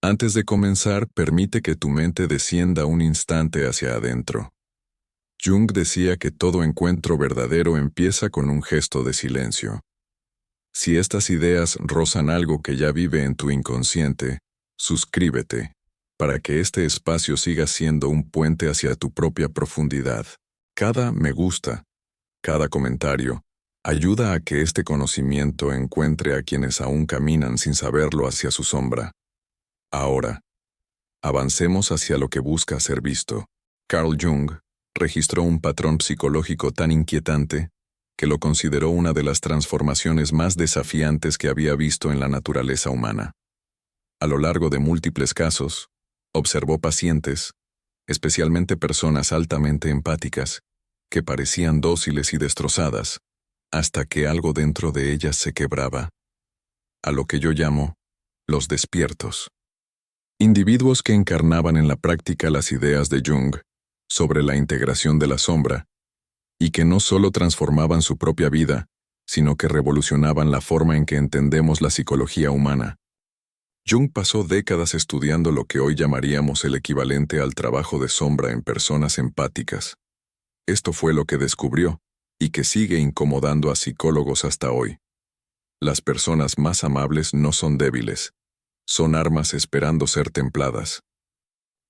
Antes de comenzar, permite que tu mente descienda un instante hacia adentro. Jung decía que todo encuentro verdadero empieza con un gesto de silencio. Si estas ideas rozan algo que ya vive en tu inconsciente, suscríbete, para que este espacio siga siendo un puente hacia tu propia profundidad. Cada me gusta, cada comentario, ayuda a que este conocimiento encuentre a quienes aún caminan sin saberlo hacia su sombra. Ahora, avancemos hacia lo que busca ser visto. Carl Jung registró un patrón psicológico tan inquietante que lo consideró una de las transformaciones más desafiantes que había visto en la naturaleza humana. A lo largo de múltiples casos, observó pacientes, especialmente personas altamente empáticas, que parecían dóciles y destrozadas, hasta que algo dentro de ellas se quebraba. A lo que yo llamo los despiertos. Individuos que encarnaban en la práctica las ideas de Jung sobre la integración de la sombra, y que no solo transformaban su propia vida, sino que revolucionaban la forma en que entendemos la psicología humana. Jung pasó décadas estudiando lo que hoy llamaríamos el equivalente al trabajo de sombra en personas empáticas. Esto fue lo que descubrió, y que sigue incomodando a psicólogos hasta hoy. Las personas más amables no son débiles, son armas esperando ser templadas.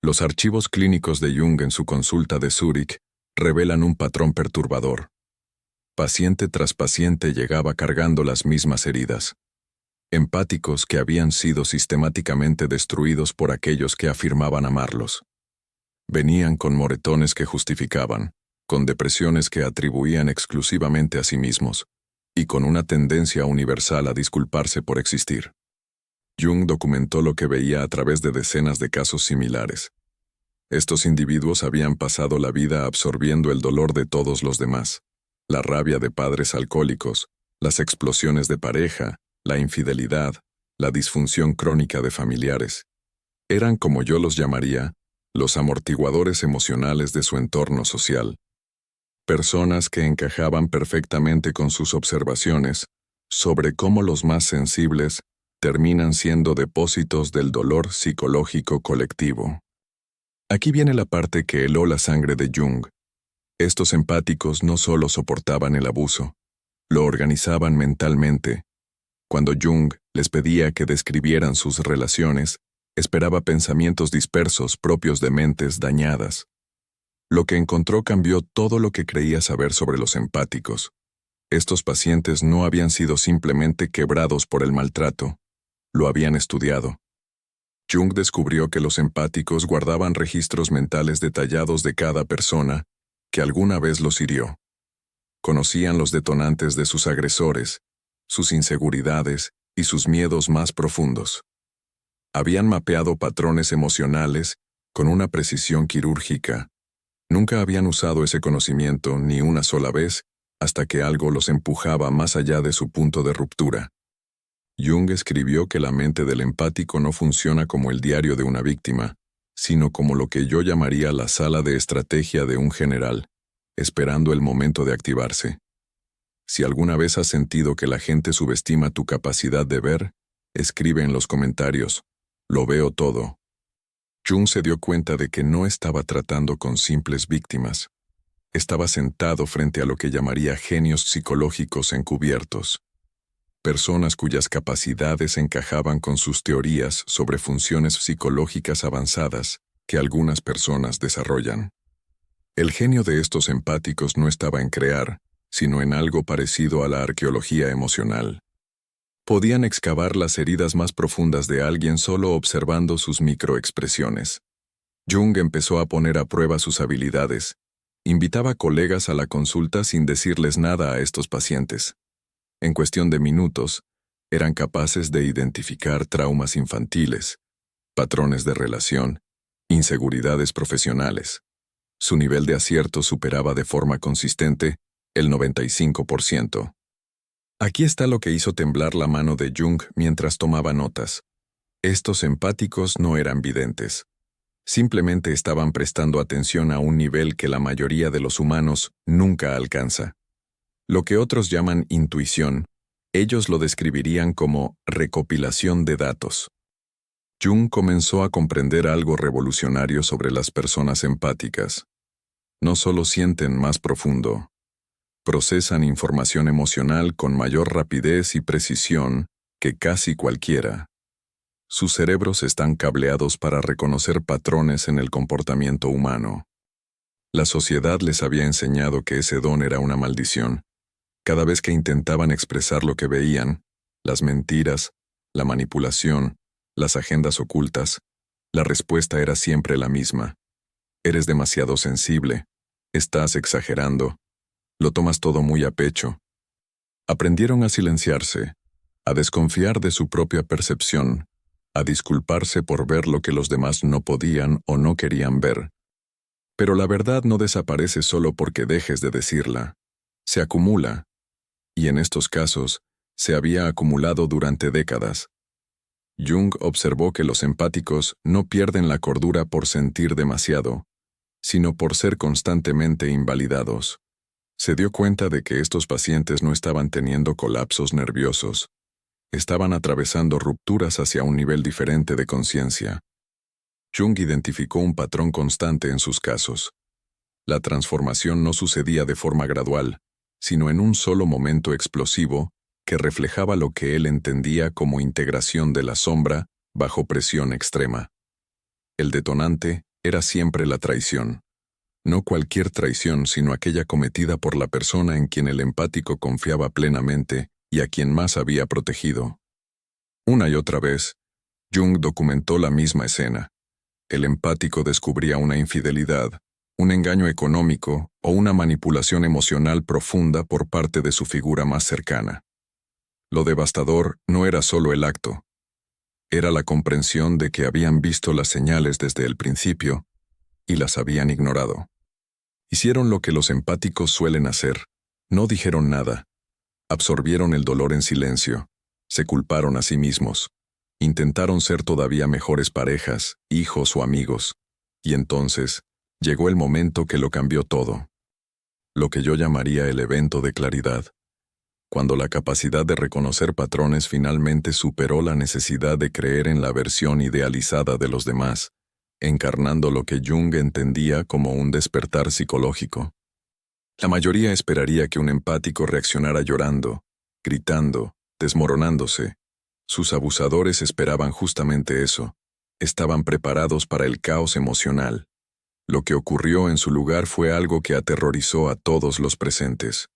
Los archivos clínicos de Jung en su consulta de Zúrich revelan un patrón perturbador. Paciente tras paciente llegaba cargando las mismas heridas. Empáticos que habían sido sistemáticamente destruidos por aquellos que afirmaban amarlos. Venían con moretones que justificaban, con depresiones que atribuían exclusivamente a sí mismos, y con una tendencia universal a disculparse por existir. Jung documentó lo que veía a través de decenas de casos similares. Estos individuos habían pasado la vida absorbiendo el dolor de todos los demás, la rabia de padres alcohólicos, las explosiones de pareja, la infidelidad, la disfunción crónica de familiares. Eran, como yo los llamaría, los amortiguadores emocionales de su entorno social. Personas que encajaban perfectamente con sus observaciones sobre cómo los más sensibles terminan siendo depósitos del dolor psicológico colectivo. Aquí viene la parte que heló la sangre de Jung. Estos empáticos no solo soportaban el abuso, lo organizaban mentalmente. Cuando Jung les pedía que describieran sus relaciones, esperaba pensamientos dispersos propios de mentes dañadas. Lo que encontró cambió todo lo que creía saber sobre los empáticos. Estos pacientes no habían sido simplemente quebrados por el maltrato, lo habían estudiado. Jung descubrió que los empáticos guardaban registros mentales detallados de cada persona que alguna vez los hirió. Conocían los detonantes de sus agresores, sus inseguridades y sus miedos más profundos. Habían mapeado patrones emocionales con una precisión quirúrgica. Nunca habían usado ese conocimiento ni una sola vez hasta que algo los empujaba más allá de su punto de ruptura. Jung escribió que la mente del empático no funciona como el diario de una víctima, sino como lo que yo llamaría la sala de estrategia de un general, esperando el momento de activarse. Si alguna vez has sentido que la gente subestima tu capacidad de ver, escribe en los comentarios, lo veo todo. Jung se dio cuenta de que no estaba tratando con simples víctimas. Estaba sentado frente a lo que llamaría genios psicológicos encubiertos. Personas cuyas capacidades encajaban con sus teorías sobre funciones psicológicas avanzadas que algunas personas desarrollan. El genio de estos empáticos no estaba en crear, sino en algo parecido a la arqueología emocional. Podían excavar las heridas más profundas de alguien solo observando sus microexpresiones. Jung empezó a poner a prueba sus habilidades. Invitaba colegas a la consulta sin decirles nada a estos pacientes. En cuestión de minutos, eran capaces de identificar traumas infantiles, patrones de relación, inseguridades profesionales. Su nivel de acierto superaba de forma consistente el 95%. Aquí está lo que hizo temblar la mano de Jung mientras tomaba notas. Estos empáticos no eran videntes. Simplemente estaban prestando atención a un nivel que la mayoría de los humanos nunca alcanza. Lo que otros llaman intuición, ellos lo describirían como recopilación de datos. Jung comenzó a comprender algo revolucionario sobre las personas empáticas. No solo sienten más profundo, procesan información emocional con mayor rapidez y precisión que casi cualquiera. Sus cerebros están cableados para reconocer patrones en el comportamiento humano. La sociedad les había enseñado que ese don era una maldición. Cada vez que intentaban expresar lo que veían, las mentiras, la manipulación, las agendas ocultas, la respuesta era siempre la misma. Eres demasiado sensible, estás exagerando, lo tomas todo muy a pecho. Aprendieron a silenciarse, a desconfiar de su propia percepción, a disculparse por ver lo que los demás no podían o no querían ver. Pero la verdad no desaparece solo porque dejes de decirla. Se acumula. Y en estos casos, se había acumulado durante décadas. Jung observó que los empáticos no pierden la cordura por sentir demasiado, sino por ser constantemente invalidados. Se dio cuenta de que estos pacientes no estaban teniendo colapsos nerviosos. Estaban atravesando rupturas hacia un nivel diferente de conciencia. Jung identificó un patrón constante en sus casos. La transformación no sucedía de forma gradual, sino en un solo momento explosivo que reflejaba lo que él entendía como integración de la sombra bajo presión extrema. El detonante era siempre la traición. No cualquier traición, sino aquella cometida por la persona en quien el empático confiaba plenamente y a quien más había protegido. Una y otra vez, Jung documentó la misma escena. El empático descubría una infidelidad, un engaño económico o una manipulación emocional profunda por parte de su figura más cercana. Lo devastador no era solo el acto. Era la comprensión de que habían visto las señales desde el principio y las habían ignorado. Hicieron lo que los empáticos suelen hacer. No dijeron nada. Absorbieron el dolor en silencio. Se culparon a sí mismos. Intentaron ser todavía mejores parejas, hijos o amigos. Y entonces, llegó el momento que lo cambió todo. Lo que yo llamaría el evento de claridad. Cuando la capacidad de reconocer patrones finalmente superó la necesidad de creer en la versión idealizada de los demás, encarnando lo que Jung entendía como un despertar psicológico. La mayoría esperaría que un empático reaccionara llorando, gritando, desmoronándose. Sus abusadores esperaban justamente eso. Estaban preparados para el caos emocional. Lo que ocurrió en su lugar fue algo que aterrorizó a todos los presentes.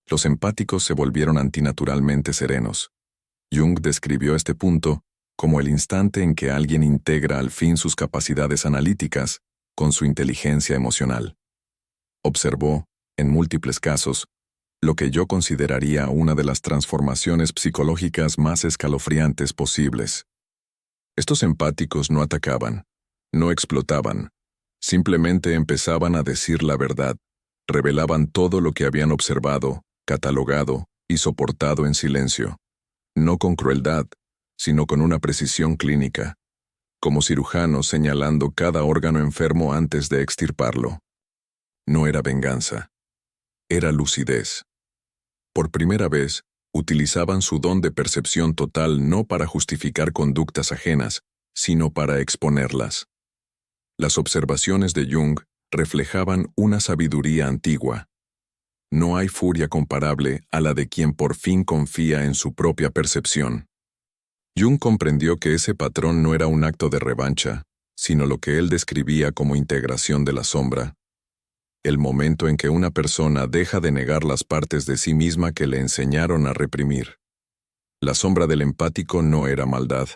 Los empáticos se volvieron antinaturalmente serenos. Jung describió este punto como el instante en que alguien integra al fin sus capacidades analíticas con su inteligencia emocional. Observó, en múltiples casos, lo que yo consideraría una de las transformaciones psicológicas más escalofriantes posibles. Estos empáticos no atacaban, no explotaban, simplemente empezaban a decir la verdad, revelaban todo lo que habían observado, catalogado y soportado en silencio, no con crueldad, sino con una precisión clínica, como cirujanos señalando cada órgano enfermo antes de extirparlo. No era venganza, era lucidez. Por primera vez, utilizaban su don de percepción total no para justificar conductas ajenas, sino para exponerlas. Las observaciones de Jung reflejaban una sabiduría antigua. No hay furia comparable a la de quien por fin confía en su propia percepción. Jung comprendió que ese patrón no era un acto de revancha, sino lo que él describía como integración de la sombra. El momento en que una persona deja de negar las partes de sí misma que le enseñaron a reprimir. La sombra del empático no era maldad.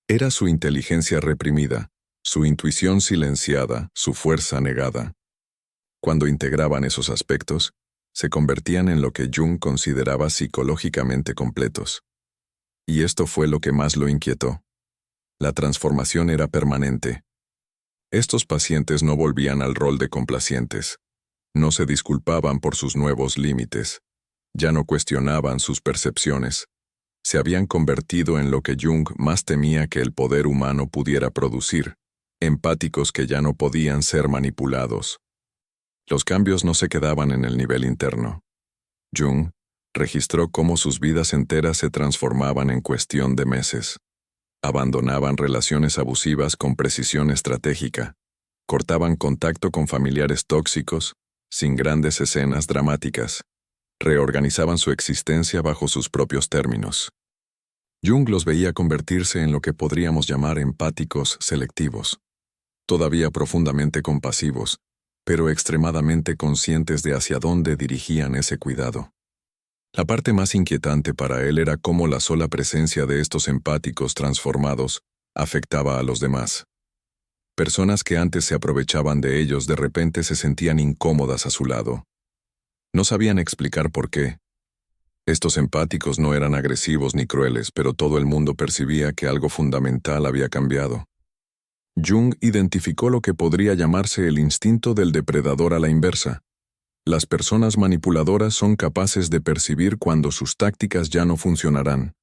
Era su inteligencia reprimida, su intuición silenciada, su fuerza negada. Cuando integraban esos aspectos, se convertían en lo que Jung consideraba psicológicamente completos. Y esto fue lo que más lo inquietó. La transformación era permanente. Estos pacientes no volvían al rol de complacientes. No se disculpaban por sus nuevos límites. Ya no cuestionaban sus percepciones. Se habían convertido en lo que Jung más temía que el poder humano pudiera producir, empáticos que ya no podían ser manipulados. Los cambios no se quedaban en el nivel interno. Jung registró cómo sus vidas enteras se transformaban en cuestión de meses. Abandonaban relaciones abusivas con precisión estratégica. Cortaban contacto con familiares tóxicos, sin grandes escenas dramáticas. Reorganizaban su existencia bajo sus propios términos. Jung los veía convertirse en lo que podríamos llamar empáticos selectivos, todavía profundamente compasivos, pero extremadamente conscientes de hacia dónde dirigían ese cuidado. La parte más inquietante para él era cómo la sola presencia de estos empáticos transformados afectaba a los demás. Personas que antes se aprovechaban de ellos de repente se sentían incómodas a su lado. No sabían explicar por qué. Estos empáticos no eran agresivos ni crueles, pero todo el mundo percibía que algo fundamental había cambiado. Jung identificó lo que podría llamarse el instinto del depredador a la inversa. Las personas manipuladoras son capaces de percibir cuando sus tácticas ya no funcionarán.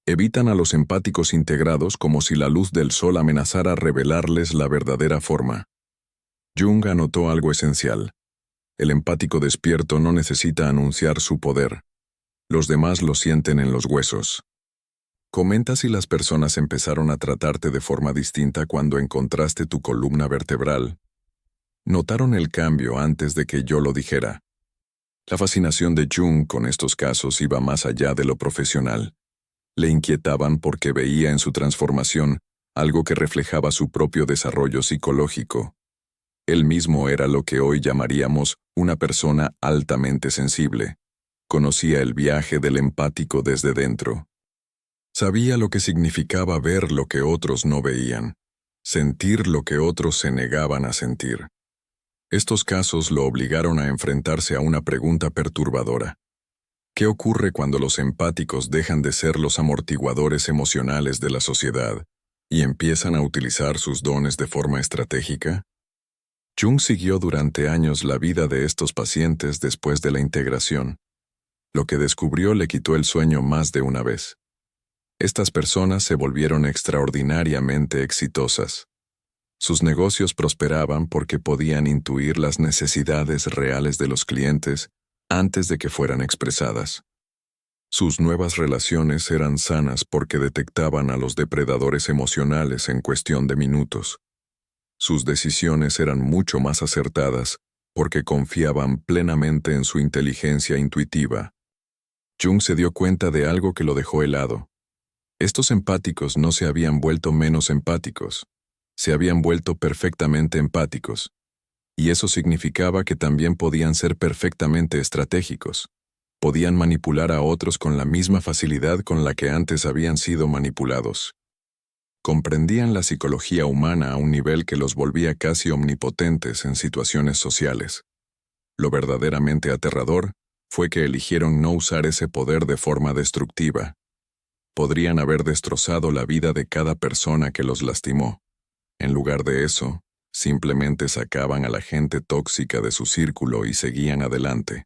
Evitan a los empáticos integrados como si la luz del sol amenazara revelarles la verdadera forma. Jung anotó algo esencial. El empático despierto no necesita anunciar su poder. Los demás lo sienten en los huesos. Comenta si las personas empezaron a tratarte de forma distinta cuando encontraste tu columna vertebral. Notaron el cambio antes de que yo lo dijera. La fascinación de Jung con estos casos iba más allá de lo profesional. Le inquietaban porque veía en su transformación algo que reflejaba su propio desarrollo psicológico. Él mismo era lo que hoy llamaríamos una persona altamente sensible. Conocía el viaje del empático desde dentro. Sabía lo que significaba ver lo que otros no veían, sentir lo que otros se negaban a sentir. Estos casos lo obligaron a enfrentarse a una pregunta perturbadora. ¿Qué ocurre cuando los empáticos dejan de ser los amortiguadores emocionales de la sociedad y empiezan a utilizar sus dones de forma estratégica? Jung siguió durante años la vida de estos pacientes después de la integración. Lo que descubrió le quitó el sueño más de una vez. Estas personas se volvieron extraordinariamente exitosas. Sus negocios prosperaban porque podían intuir las necesidades reales de los clientes antes de que fueran expresadas. Sus nuevas relaciones eran sanas porque detectaban a los depredadores emocionales en cuestión de minutos. Sus decisiones eran mucho más acertadas porque confiaban plenamente en su inteligencia intuitiva. Jung se dio cuenta de algo que lo dejó helado. Estos empáticos no se habían vuelto menos empáticos. Se habían vuelto perfectamente empáticos, y eso significaba que también podían ser perfectamente estratégicos. Podían manipular a otros con la misma facilidad con la que antes habían sido manipulados. Comprendían la psicología humana a un nivel que los volvía casi omnipotentes en situaciones sociales. Lo verdaderamente aterrador fue que eligieron no usar ese poder de forma destructiva. Podrían haber destrozado la vida de cada persona que los lastimó. En lugar de eso, simplemente sacaban a la gente tóxica de su círculo y seguían adelante.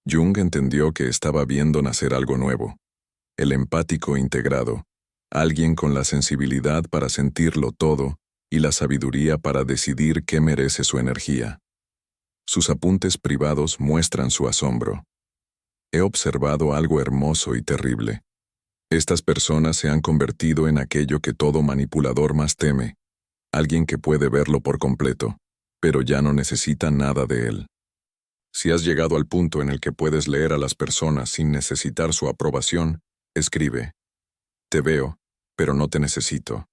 Jung entendió que estaba viendo nacer algo nuevo. El empático integrado, alguien con la sensibilidad para sentirlo todo y la sabiduría para decidir qué merece su energía. Sus apuntes privados muestran su asombro. He observado algo hermoso y terrible. Estas personas se han convertido en aquello que todo manipulador más teme. Alguien que puede verlo por completo, pero ya no necesita nada de él. Si has llegado al punto en el que puedes leer a las personas sin necesitar su aprobación, escribe: te veo, pero no te necesito.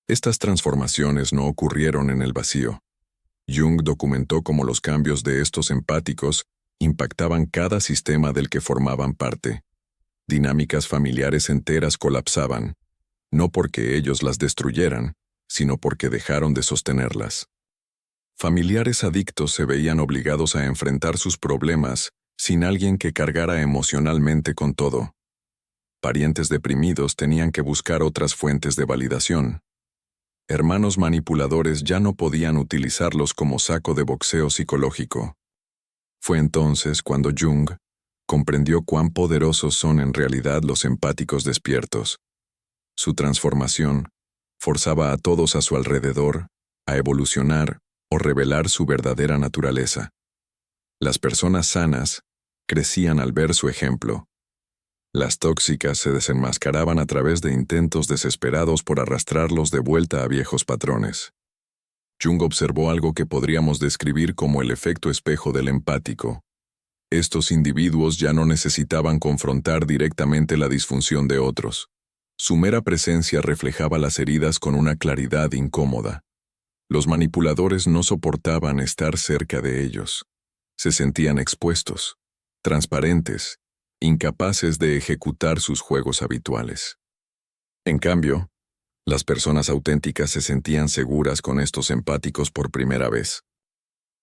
Estas transformaciones no ocurrieron en el vacío. Jung documentó cómo los cambios de estos empáticos impactaban cada sistema del que formaban parte. Dinámicas familiares enteras colapsaban, no porque ellos las destruyeran, sino porque dejaron de sostenerlas. Familiares adictos se veían obligados a enfrentar sus problemas sin alguien que cargara emocionalmente con todo. Parientes deprimidos tenían que buscar otras fuentes de validación. Hermanos manipuladores ya no podían utilizarlos como saco de boxeo psicológico. Fue entonces cuando Jung comprendió cuán poderosos son en realidad los empáticos despiertos. Su transformación forzaba a todos a su alrededor a evolucionar o revelar su verdadera naturaleza. Las personas sanas crecían al ver su ejemplo. Las tóxicas se desenmascaraban a través de intentos desesperados por arrastrarlos de vuelta a viejos patrones. Jung observó algo que podríamos describir como el efecto espejo del empático. Estos individuos ya no necesitaban confrontar directamente la disfunción de otros. Su mera presencia reflejaba las heridas con una claridad incómoda. Los manipuladores no soportaban estar cerca de ellos. Se sentían expuestos, transparentes, incapaces de ejecutar sus juegos habituales. En cambio, las personas auténticas se sentían seguras con estos empáticos por primera vez.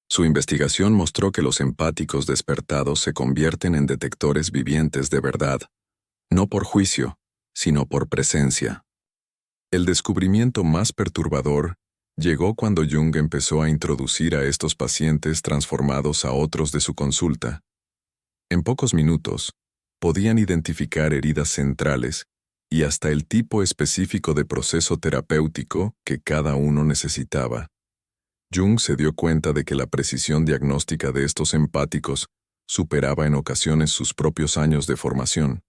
Su investigación mostró que los empáticos despertados se convierten en detectores vivientes de verdad, no por juicio, sino por presencia. El descubrimiento más perturbador llegó cuando Jung empezó a introducir a estos pacientes transformados a otros de su consulta. En pocos minutos, podían identificar heridas centrales y hasta el tipo específico de proceso terapéutico que cada uno necesitaba. Jung se dio cuenta de que la precisión diagnóstica de estos empáticos superaba en ocasiones sus propios años de formación.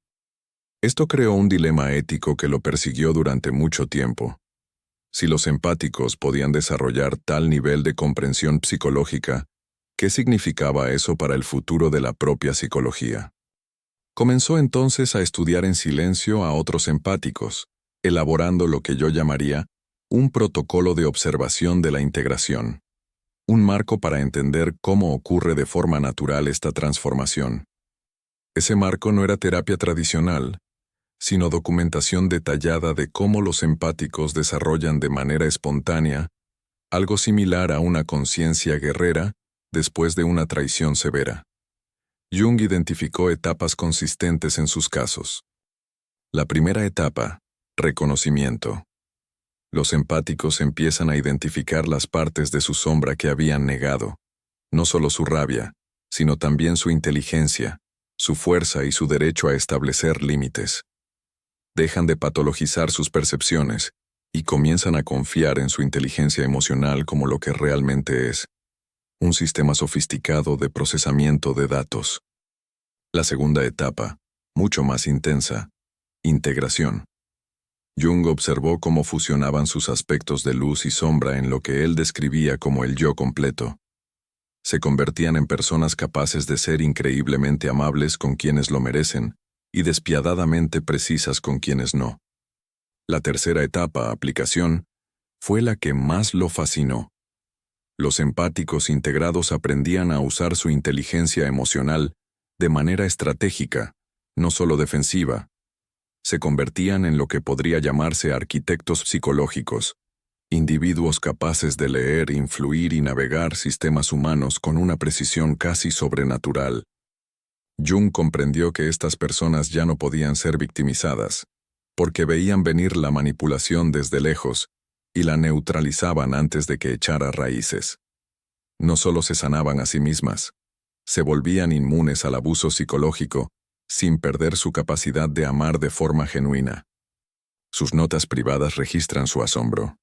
Esto creó un dilema ético que lo persiguió durante mucho tiempo. Si los empáticos podían desarrollar tal nivel de comprensión psicológica, ¿qué significaba eso para el futuro de la propia psicología? Comenzó entonces a estudiar en silencio a otros empáticos, elaborando lo que yo llamaría un protocolo de observación de la integración, un marco para entender cómo ocurre de forma natural esta transformación. Ese marco no era terapia tradicional, sino documentación detallada de cómo los empáticos desarrollan de manera espontánea algo similar a una conciencia guerrera después de una traición severa. Jung identificó etapas consistentes en sus casos. La primera etapa, reconocimiento. Los empáticos empiezan a identificar las partes de su sombra que habían negado, no solo su rabia, sino también su inteligencia, su fuerza y su derecho a establecer límites. Dejan de patologizar sus percepciones y comienzan a confiar en su inteligencia emocional como lo que realmente es, un sistema sofisticado de procesamiento de datos. La segunda etapa, mucho más intensa, integración. Jung observó cómo fusionaban sus aspectos de luz y sombra en lo que él describía como el yo completo. Se convertían en personas capaces de ser increíblemente amables con quienes lo merecen y despiadadamente precisas con quienes no. La tercera etapa, aplicación, fue la que más lo fascinó. Los empáticos integrados aprendían a usar su inteligencia emocional de manera estratégica, no solo defensiva. Se convertían en lo que podría llamarse arquitectos psicológicos, individuos capaces de leer, influir y navegar sistemas humanos con una precisión casi sobrenatural. Jung comprendió que estas personas ya no podían ser victimizadas, porque veían venir la manipulación desde lejos y la neutralizaban antes de que echara raíces. No solo se sanaban a sí mismas, se volvían inmunes al abuso psicológico sin perder su capacidad de amar de forma genuina. Sus notas privadas registran su asombro.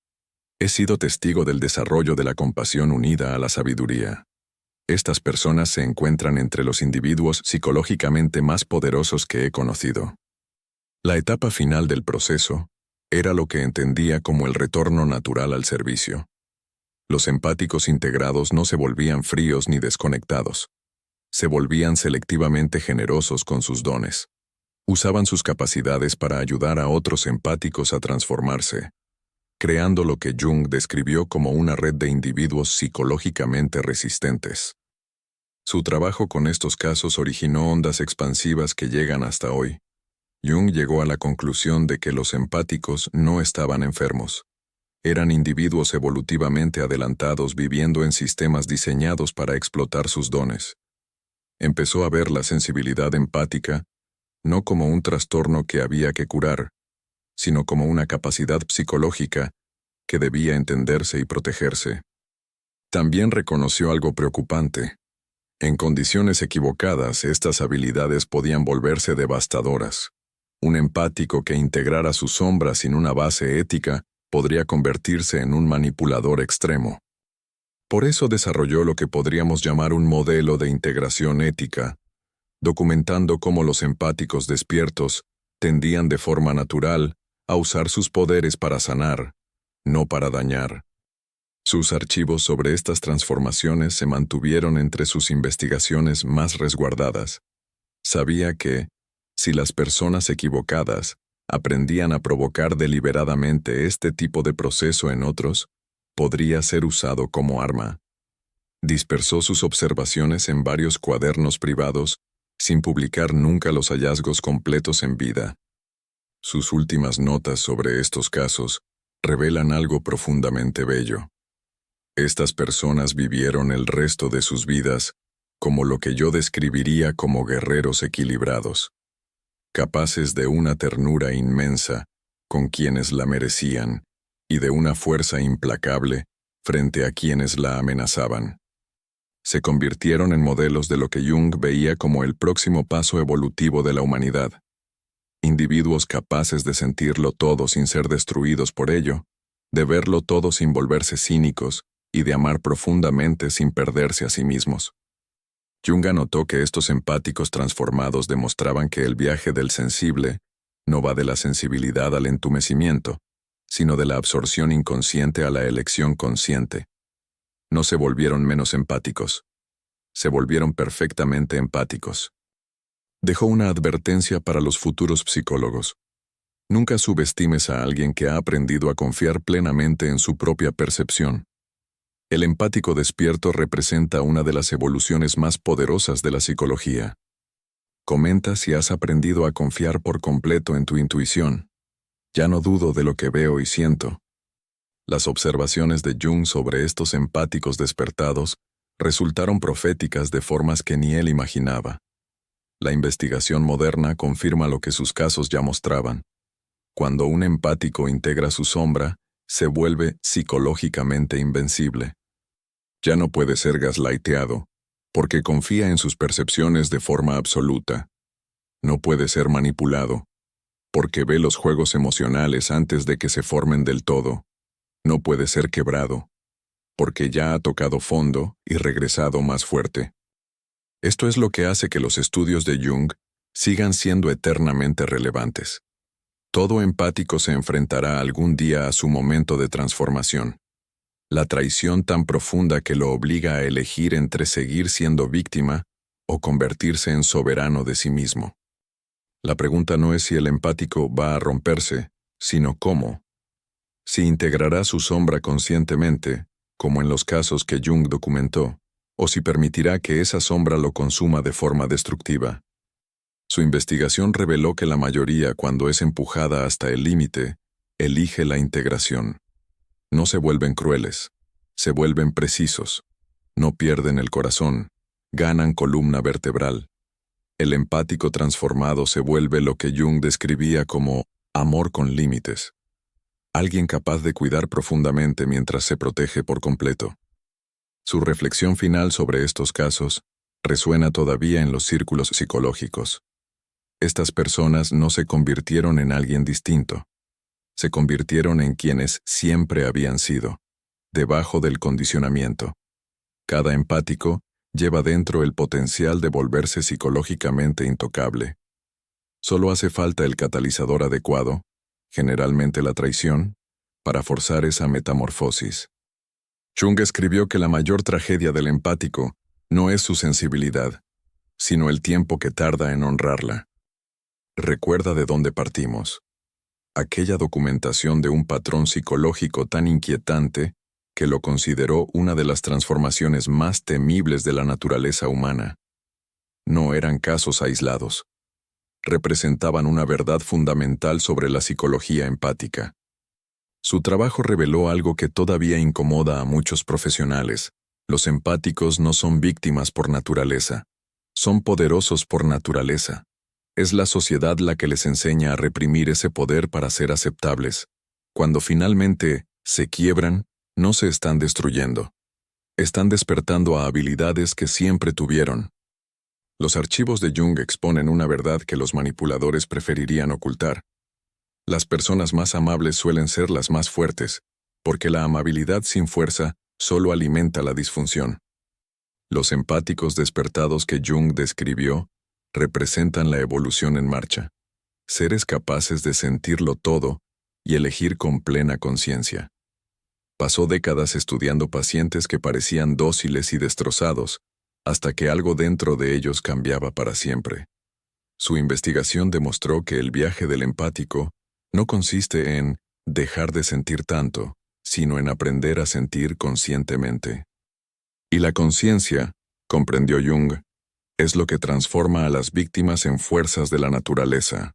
He sido testigo del desarrollo de la compasión unida a la sabiduría. Estas personas se encuentran entre los individuos psicológicamente más poderosos que he conocido. La etapa final del proceso era lo que entendía como el retorno natural al servicio. Los empáticos integrados no se volvían fríos ni desconectados. Se volvían selectivamente generosos con sus dones. Usaban sus capacidades para ayudar a otros empáticos a transformarse, creando lo que Jung describió como una red de individuos psicológicamente resistentes. Su trabajo con estos casos originó ondas expansivas que llegan hasta hoy. Jung llegó a la conclusión de que los empáticos no estaban enfermos. Eran individuos evolutivamente adelantados viviendo en sistemas diseñados para explotar sus dones. Empezó a ver la sensibilidad empática no como un trastorno que había que curar, sino como una capacidad psicológica que debía entenderse y protegerse. También reconoció algo preocupante. En condiciones equivocadas, estas habilidades podían volverse devastadoras. Un empático que integrara su sombra sin una base ética podría convertirse en un manipulador extremo. Por eso desarrolló lo que podríamos llamar un modelo de integración ética, documentando cómo los empáticos despiertos tendían de forma natural a usar sus poderes para sanar, no para dañar. Sus archivos sobre estas transformaciones se mantuvieron entre sus investigaciones más resguardadas. Sabía que, si las personas equivocadas aprendían a provocar deliberadamente este tipo de proceso en otros, podría ser usado como arma. Dispersó sus observaciones en varios cuadernos privados, sin publicar nunca los hallazgos completos en vida. Sus últimas notas sobre estos casos revelan algo profundamente bello. Estas personas vivieron el resto de sus vidas como lo que yo describiría como guerreros equilibrados, capaces de una ternura inmensa con quienes la merecían y de una fuerza implacable frente a quienes la amenazaban. Se convirtieron en modelos de lo que Jung veía como el próximo paso evolutivo de la humanidad. Individuos capaces de sentirlo todo sin ser destruidos por ello, de verlo todo sin volverse cínicos y de amar profundamente sin perderse a sí mismos. Jung anotó que estos empáticos transformados demostraban que el viaje del sensible no va de la sensibilidad al entumecimiento, sino de la absorción inconsciente a la elección consciente. No se volvieron menos empáticos. Se volvieron perfectamente empáticos. Dejó una advertencia para los futuros psicólogos. Nunca subestimes a alguien que ha aprendido a confiar plenamente en su propia percepción. El empático despierto representa una de las evoluciones más poderosas de la psicología. Comenta si has aprendido a confiar por completo en tu intuición. Ya no dudo de lo que veo y siento. Las observaciones de Jung sobre estos empáticos despertados resultaron proféticas de formas que ni él imaginaba. La investigación moderna confirma lo que sus casos ya mostraban. Cuando un empático integra su sombra, se vuelve psicológicamente invencible. Ya no puede ser gaslighteado, porque confía en sus percepciones de forma absoluta. No puede ser manipulado, porque ve los juegos emocionales antes de que se formen del todo. No puede ser quebrado, porque ya ha tocado fondo y regresado más fuerte. Esto es lo que hace que los estudios de Jung sigan siendo eternamente relevantes. Todo empático se enfrentará algún día a su momento de transformación. La traición tan profunda que lo obliga a elegir entre seguir siendo víctima o convertirse en soberano de sí mismo. La pregunta no es si el empático va a romperse, sino cómo. Si integrará su sombra conscientemente, como en los casos que Jung documentó, o si permitirá que esa sombra lo consuma de forma destructiva. Su investigación reveló que la mayoría, cuando es empujada hasta el límite, elige la integración. No se vuelven crueles, se vuelven precisos, no pierden el corazón, ganan columna vertebral. El empático transformado se vuelve lo que Jung describía como amor con límites. Alguien capaz de cuidar profundamente mientras se protege por completo. Su reflexión final sobre estos casos resuena todavía en los círculos psicológicos. Estas personas no se convirtieron en alguien distinto. Se convirtieron en quienes siempre habían sido, debajo del condicionamiento. Cada empático lleva dentro el potencial de volverse psicológicamente intocable. Solo hace falta el catalizador adecuado, generalmente la traición, para forzar esa metamorfosis. Jung escribió que la mayor tragedia del empático no es su sensibilidad, sino el tiempo que tarda en honrarla. Recuerda de dónde partimos. Aquella documentación de un patrón psicológico tan inquietante que lo consideró una de las transformaciones más temibles de la naturaleza humana. No eran casos aislados. Representaban una verdad fundamental sobre la psicología empática. Su trabajo reveló algo que todavía incomoda a muchos profesionales. Los empáticos no son víctimas por naturaleza. Son poderosos por naturaleza. Es la sociedad la que les enseña a reprimir ese poder para ser aceptables. Cuando finalmente se quiebran, no se están destruyendo. Están despertando a habilidades que siempre tuvieron. Los archivos de Jung exponen una verdad que los manipuladores preferirían ocultar. Las personas más amables suelen ser las más fuertes, porque la amabilidad sin fuerza solo alimenta la disfunción. Los empáticos despertados que Jung describió representan la evolución en marcha. Seres capaces de sentirlo todo y elegir con plena conciencia. Pasó décadas estudiando pacientes que parecían dóciles y destrozados, hasta que algo dentro de ellos cambiaba para siempre. Su investigación demostró que el viaje del empático no consiste en dejar de sentir tanto, sino en aprender a sentir conscientemente. Y la conciencia, comprendió Jung, es lo que transforma a las víctimas en fuerzas de la naturaleza.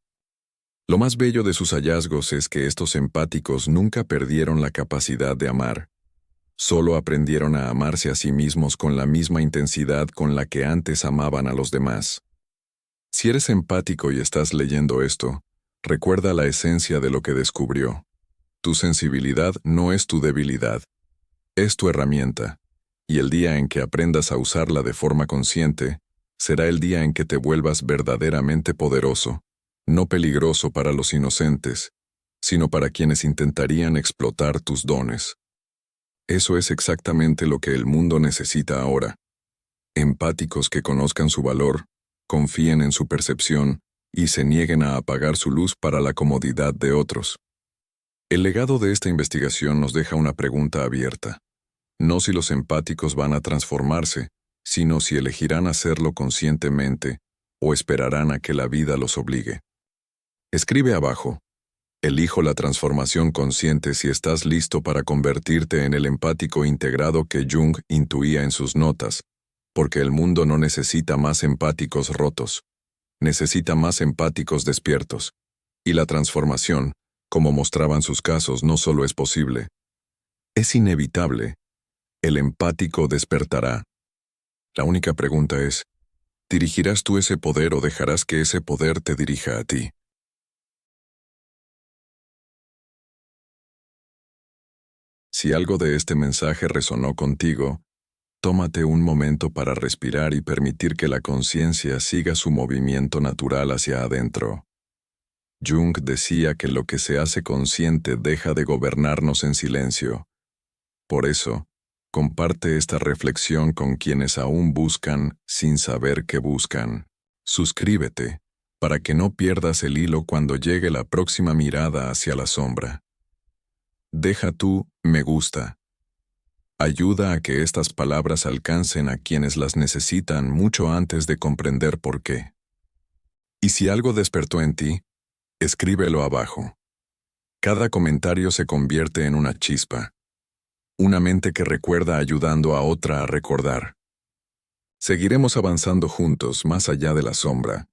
Lo más bello de sus hallazgos es que estos empáticos nunca perdieron la capacidad de amar. Solo aprendieron a amarse a sí mismos con la misma intensidad con la que antes amaban a los demás. Si eres empático y estás leyendo esto, recuerda la esencia de lo que descubrió. Tu sensibilidad no es tu debilidad, es tu herramienta, y el día en que aprendas a usarla de forma consciente, será el día en que te vuelvas verdaderamente poderoso, no peligroso para los inocentes, sino para quienes intentarían explotar tus dones. Eso es exactamente lo que el mundo necesita ahora. Empáticos que conozcan su valor, confíen en su percepción y se nieguen a apagar su luz para la comodidad de otros. El legado de esta investigación nos deja una pregunta abierta. No si los empáticos van a transformarse, sino si elegirán hacerlo conscientemente o esperarán a que la vida los obligue. Escribe abajo. Elijo la transformación consciente si estás listo para convertirte en el empático integrado que Jung intuía en sus notas, porque el mundo no necesita más empáticos rotos, necesita más empáticos despiertos. Y la transformación, como mostraban sus casos, no solo es posible, es inevitable. El empático despertará. La única pregunta es, ¿dirigirás tú ese poder o dejarás que ese poder te dirija a ti? Si algo de este mensaje resonó contigo, tómate un momento para respirar y permitir que la conciencia siga su movimiento natural hacia adentro. Jung decía que lo que se hace consciente deja de gobernarnos en silencio. Por eso, comparte esta reflexión con quienes aún buscan sin saber qué buscan. Suscríbete, para que no pierdas el hilo cuando llegue la próxima mirada hacia la sombra. Deja tu me gusta. Ayuda a que estas palabras alcancen a quienes las necesitan mucho antes de comprender por qué. Y si algo despertó en ti, escríbelo abajo. Cada comentario se convierte en una chispa. Una mente que recuerda ayudando a otra a recordar. Seguiremos avanzando juntos más allá de la sombra,